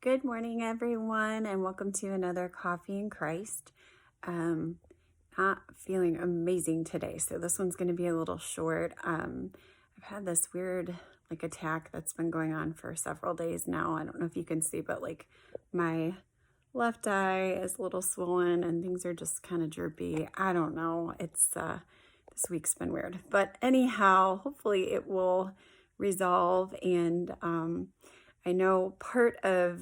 Good morning, everyone, and welcome to another Coffee in Christ. Not feeling amazing today, so this one's going to be a little short. I've had this weird attack that's been going on for several days now. I don't know if you can see, but my left eye is a little swollen and things are just kind of droopy. I don't know. It's this week's been weird, but anyhow, hopefully it will resolve. And I know a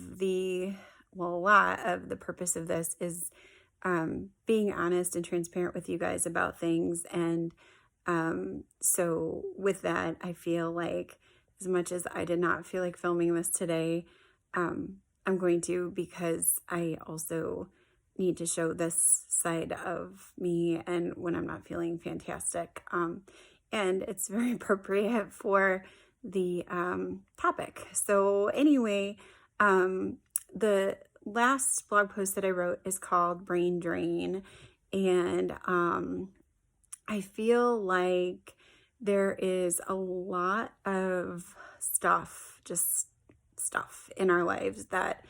lot of the purpose of this is being honest and transparent with you guys about things. And so with that, I feel like as much as I did not feel like filming this today, I'm going to, because I also need to show this side of me and when I'm not feeling fantastic. And it's very appropriate for the topic. So anyway, the last blog post that I wrote is called Brain Drain. And I feel like there is a lot of just stuff in our lives that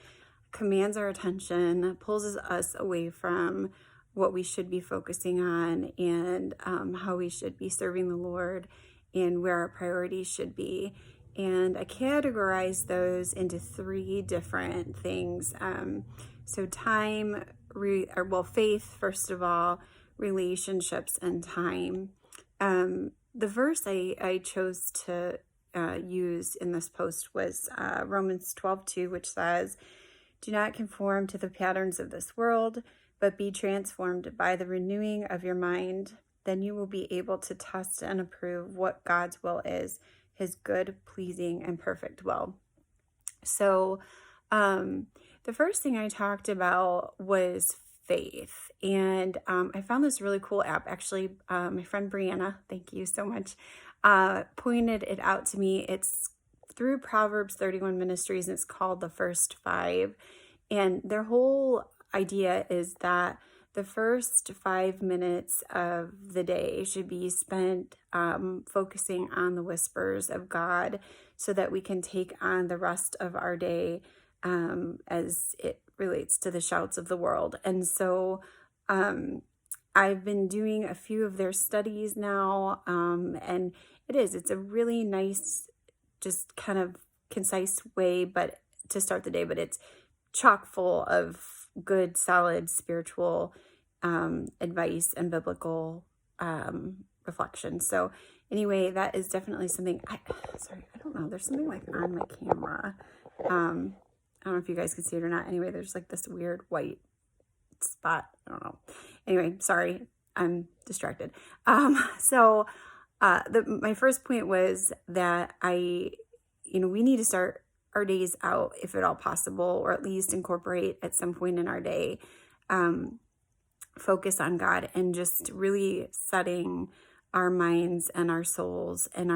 commands our attention, pulls us away from what we should be focusing on, and how we should be serving the Lord and where our priorities should be. And I categorize those into three different things. So time, faith, first of all, relationships, and time. The verse I chose to use in this post was Romans 12:2, which says, "Do not conform to the patterns of this world, but be transformed by the renewing of your mind. Then you will be able to test and approve what God's will is, his good, pleasing, and perfect will." So the first thing I talked about was faith. And I found this really cool app. Actually, my friend Brianna, thank you so much, pointed it out to me. It's through Proverbs 31 Ministries, and it's called The First Five. And their whole idea is that the first 5 minutes of the day should be spent focusing on the whispers of God so that we can take on the rest of our day as it relates to the shouts of the world. And so I've been doing a few of their studies now, and it's a really nice, just kind of concise way to start the day, but it's chock full of good, solid spiritual advice and biblical reflection. So anyway, that is definitely something. I don't know. There's something on my camera. I don't know if you guys can see it or not. Anyway, there's this weird white spot. I don't know. Anyway, sorry, I'm distracted. So my first point was that we need to start our days out, if at all possible, or at least incorporate at some point in our day, focus on God and just really setting our minds and our souls and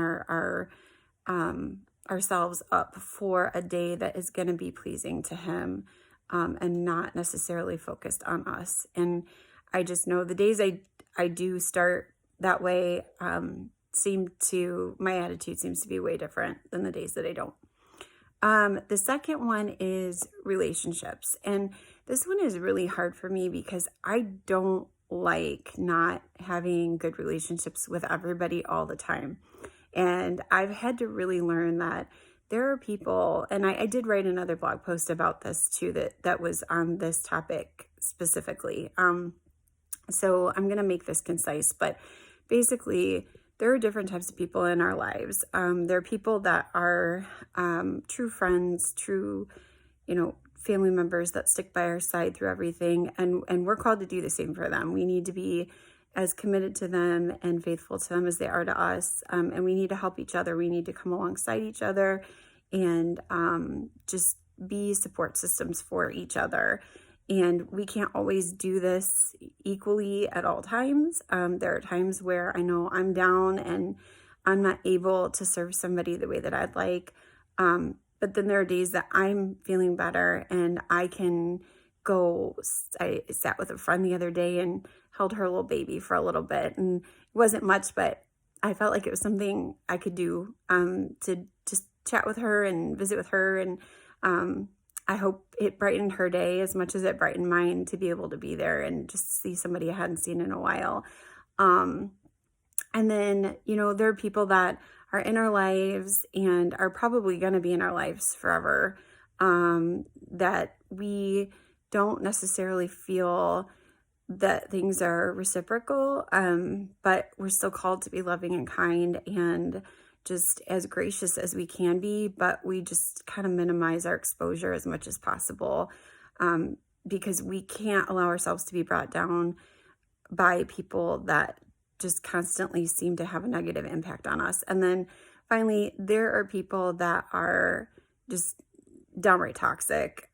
ourselves up for a day that is going to be pleasing to him, and not necessarily focused on us. And I just know the days I do start that way, my attitude seems to be way different than the days that I don't. The second one is relationships. And this one is really hard for me because I don't like not having good relationships with everybody all the time. And I've had to really learn that there are people, and I did write another blog post about this too, that was on this topic specifically. So I'm going to make this concise, but basically there are different types of people in our lives. There are people that are true friends, true, family members that stick by our side through everything. And we're called to do the same for them. We need to be as committed to them and faithful to them as they are to us. And we need to help each other. We need to come alongside each other and just be support systems for each other. And we can't always do this equally at all times. There are times where I know I'm down and I'm not able to serve somebody the way that I'd like. But then there are days that I'm feeling better and I can go. I sat with a friend the other day and held her little baby for a little bit. And it wasn't much, but I felt like it was something I could do to just chat with her and visit with her. And I hope it brightened her day as much as it brightened mine to be able to be there and just see somebody I hadn't seen in a while. Um, and then, there are people that are in our lives and are probably going to be in our lives forever, that we don't necessarily feel that things are reciprocal, but we're still called to be loving and kind and just as gracious as we can be, but we just kind of minimize our exposure as much as possible, because we can't allow ourselves to be brought down by people that just constantly seem to have a negative impact on us. And then finally, there are people that are just downright toxic,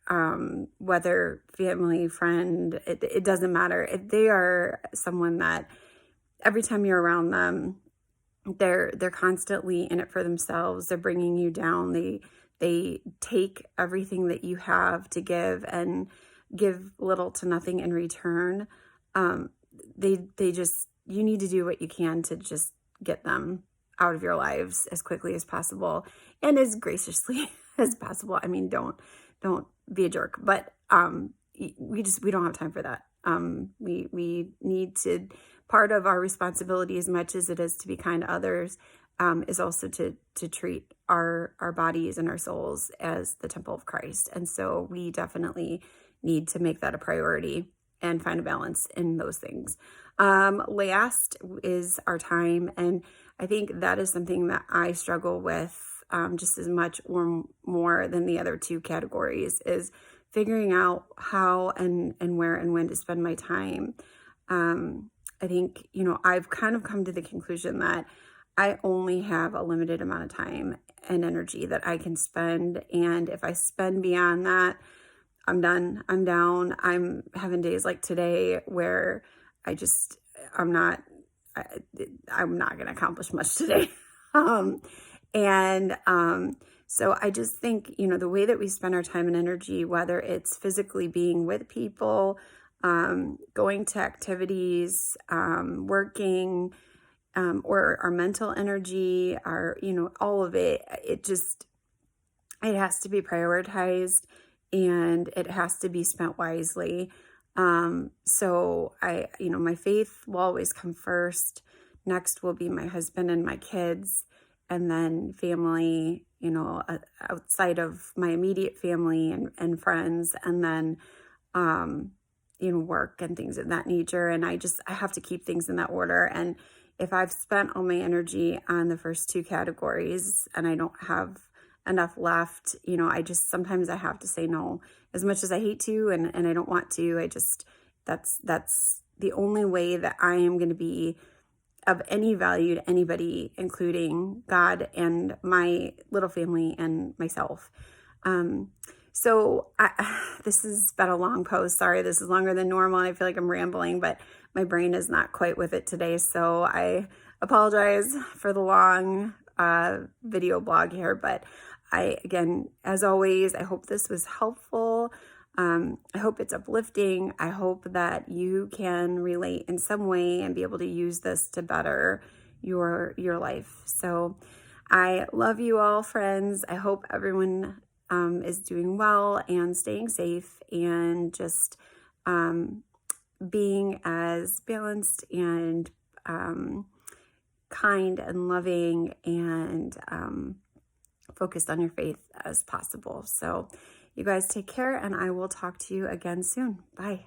whether family, friend, it doesn't matter. If they are someone that every time you're around them, they're constantly in it for themselves. They're bringing you down. They take everything that you have to give and give little to nothing in return. They just, you need to do what you can to just get them out of your lives as quickly as possible and as graciously as possible. I mean, don't be a jerk, but we don't have time for that. We need to, part of our responsibility, as much as it is to be kind to others, is also to treat our bodies and our souls as the temple of Christ. And so we definitely need to make that a priority and find a balance in those things. Last is our time. And I think that is something that I struggle with just as much or more than the other two categories, is figuring out how and where and when to spend my time. I think, I've kind of come to the conclusion that I only have a limited amount of time and energy that I can spend. And if I spend beyond that, I'm done. I'm down. I'm having days like today where I'm not going to accomplish much today. So I just think, the way that we spend our time and energy, whether it's physically being with people, going to activities, working, or our mental energy, all of it, it has to be prioritized and it has to be spent wisely. So my faith will always come first. Next will be my husband and my kids, and then family, outside of my immediate family and friends, and then, work and things of that nature. And I have to keep things in that order. And if I've spent all my energy on the first two categories and I don't have enough left, sometimes I have to say no, as much as I hate to, and I don't want to. That's the only way that I am going to be of any value to anybody, including God and my little family and myself. This has been a long post. Sorry, this is longer than normal. I feel like I'm rambling, but my brain is not quite with it today. So I apologize for the long video blog here, but again, as always, I hope this was helpful. I hope it's uplifting. I hope that you can relate in some way and be able to use this to better your life. So I love you all, friends. I hope everyone is doing well and staying safe and just being as balanced and kind and loving and focused on your faith as possible. So you guys take care, and I will talk to you again soon. Bye.